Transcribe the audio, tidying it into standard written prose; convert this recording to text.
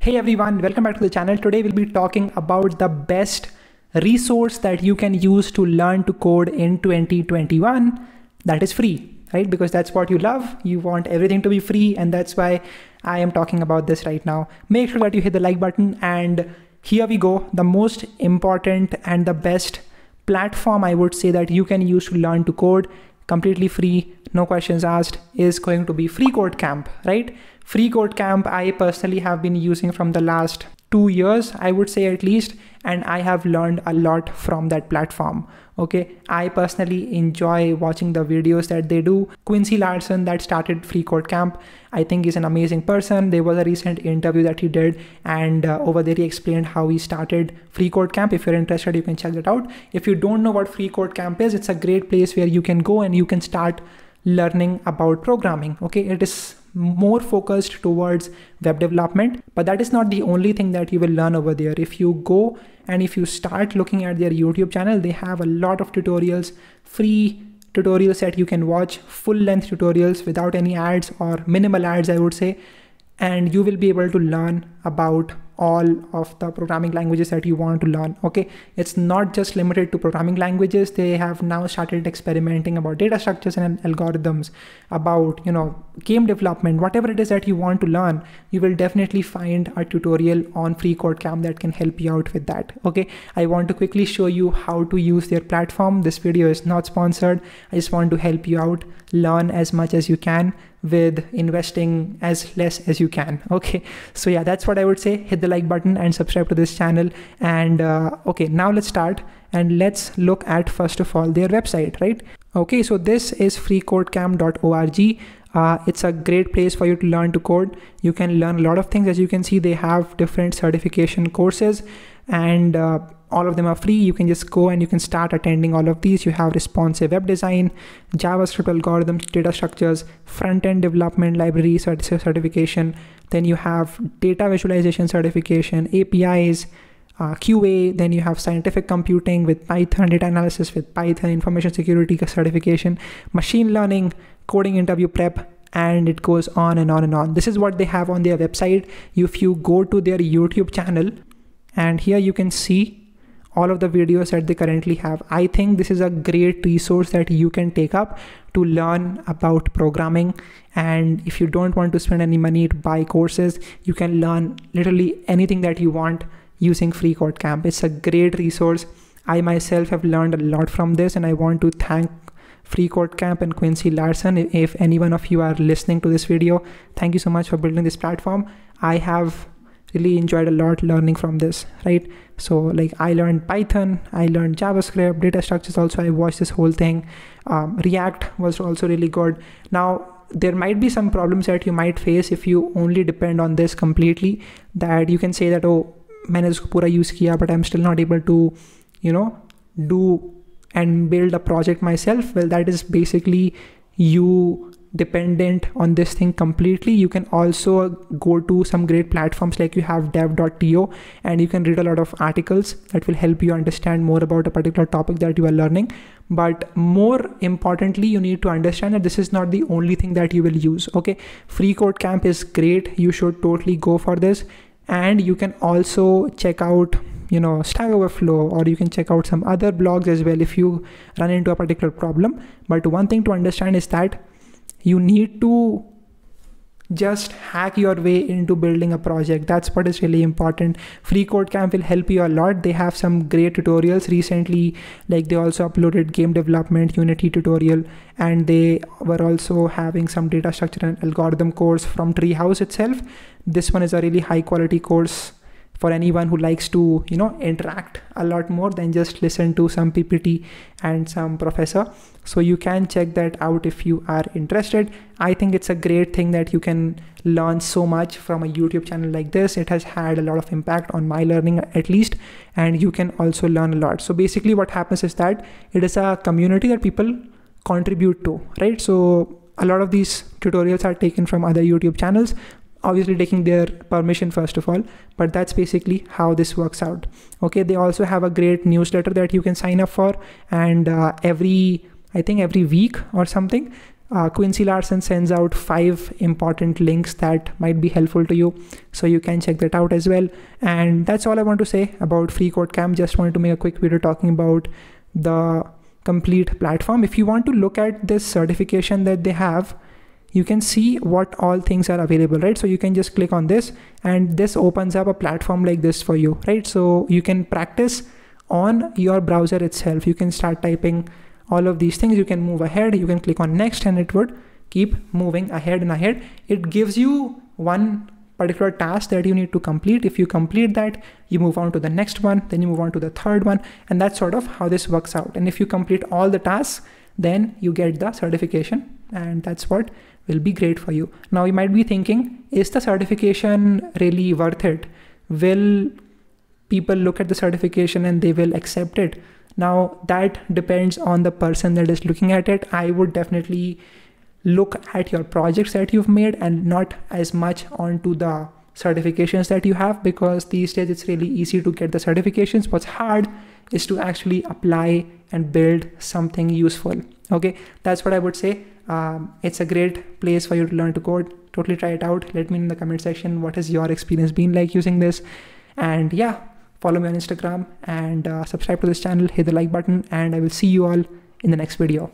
Hey everyone, welcome back to the channel. Today we'll be talking about the best resource that you can use to learn to code in 2021 that is free, right? Because that's what you love. You want everything to be free, and that's why I am talking about this right now. Make sure that you hit the like button, and here we go. The most important and the best platform I would say that you can use to learn to code completely free, no questions asked, is going to be FreeCodeCamp, right? FreeCodeCamp I personally have been using from the last 2 years, I would say at least, and I have learned a lot from that platform. Okay, I personally enjoy watching the videos that they do. Quincy Larson, that started FreeCodeCamp, I think is an amazing person. There was a recent interview that he did, and over there he explained how he started FreeCodeCamp. If you're interested, you can check that out. If you don't know what FreeCodeCamp is, it's a great place where you can go and you can start learning about programming. Okay, it is more focused towards web development, but that is not the only thing that you will learn over there. If you go and if you start looking at their YouTube channel, they have a lot of tutorials, free tutorials that you can watch, full-length tutorials without any ads or minimal ads, I would say, and you will be able to learn about all of the programming languages that you want to learn. Okay, it's not just limited to programming languages. They have now started experimenting about data structures and algorithms, about game development. Whatever it is that you want to learn, you will definitely find a tutorial on FreeCodeCamp that can help you out with that. Okay, I want to quickly show you how to use their platform. This video is not sponsored. I just want to help you out, learn as much as you can with investing as less as you can. Okay, so yeah, that's what I would say. Hit the like button and subscribe to this channel. And okay, now let's start and let's look at first of all their website, right? Okay, so this is freecodecamp.org. It's a great place for you to learn to code. You can learn a lot of things. As you can see, they have different certification courses, and all of them are free. You can just go and you can start attending all of these. You have responsive web design, JavaScript algorithms, data structures, front-end development library certification. Then you have data visualization certification, APIs, QA. Then you have scientific computing with Python, data analysis with Python, information security certification, machine learning, coding interview prep, and it goes on and on and on. This is what they have on their website. If you go to their YouTube channel, and here you can see all of the videos that they currently have. I think this is a great resource that you can take up to learn about programming. And if you don't want to spend any money to buy courses, you can learn literally anything that you want using FreeCodeCamp. It's a great resource. I myself have learned a lot from this, and I want to thank FreeCodeCamp and Quincy Larson. If any one of you are listening to this video, thank you so much for building this platform. I have really enjoyed a lot learning from this, right? So like I learned Python, I learned JavaScript, data structures also. I watched this whole thing. React was also really good. Now, there might be some problems that you might face if you only depend on this completely, that you can say that, oh, मैंने इसको पूरा use किया, but I'm still not able to, do and build a project myself. Well, that is basically you dependent on this thing completely. You can also go to some great platforms, like you have dev.to, and you can read a lot of articles that will help you understand more about a particular topic that you are learning. But more importantly, you need to understand that this is not the only thing that you will use. Okay, FreeCodeCamp is great. You should totally go for this. And you can also check out Stack Overflow, or you can check out some other blogs as well if you run into a particular problem. But one thing to understand is that you need to just hack your way into building a project. That's what is really important. FreeCodeCamp will help you a lot. They have some great tutorials recently, like they also uploaded game development Unity tutorial, and they were also having some data structure and algorithm course from Treehouse itself. This one is a really high quality course for anyone who likes to interact a lot more than just listen to some PPT and some professor. So you can check that out if you are interested. I think it's a great thing that you can learn so much from a YouTube channel like this. It has had a lot of impact on my learning at least, and you can also learn a lot. So basically what happens is that it is a community that people contribute to, right? So a lot of these tutorials are taken from other YouTube channels, obviously taking their permission first of all, but that's basically how this works out. Okay, they also have a great newsletter that you can sign up for, and I think every week or something Quincy Larson sends out 5 important links that might be helpful to you, so you can check that out as well. And that's all I want to say about FreeCodeCamp. Just wanted to make a quick video talking about the complete platform. If you want to look at this certification that they have, you can see what all things are available, right? So you can just click on this and this opens up a platform like this for you, right? So you can practice on your browser itself. You can start typing all of these things. You can move ahead, you can click on next, and it would keep moving ahead and ahead. It gives you one particular task that you need to complete. If you complete that, you move on to the next one, then you move on to the third one, and that's sort of how this works out. And if you complete all the tasks, then you get the certification, and that's what will be great for you. Now you might be thinking, is the certification really worth it? Will people look at the certification and they will accept it? Now that depends on the person that is looking at it. I would definitely look at your projects that you've made and not as much onto the certifications that you have, because these days it's really easy to get the certifications. What's hard is to actually apply and build something useful. Okay, that's what I would say. It's a great place for you to learn to code. Totally try it out. Let me know in the comment section what has your experience been like using this. And yeah, follow me on Instagram and subscribe to this channel, hit the like button, and I will see you all in the next video.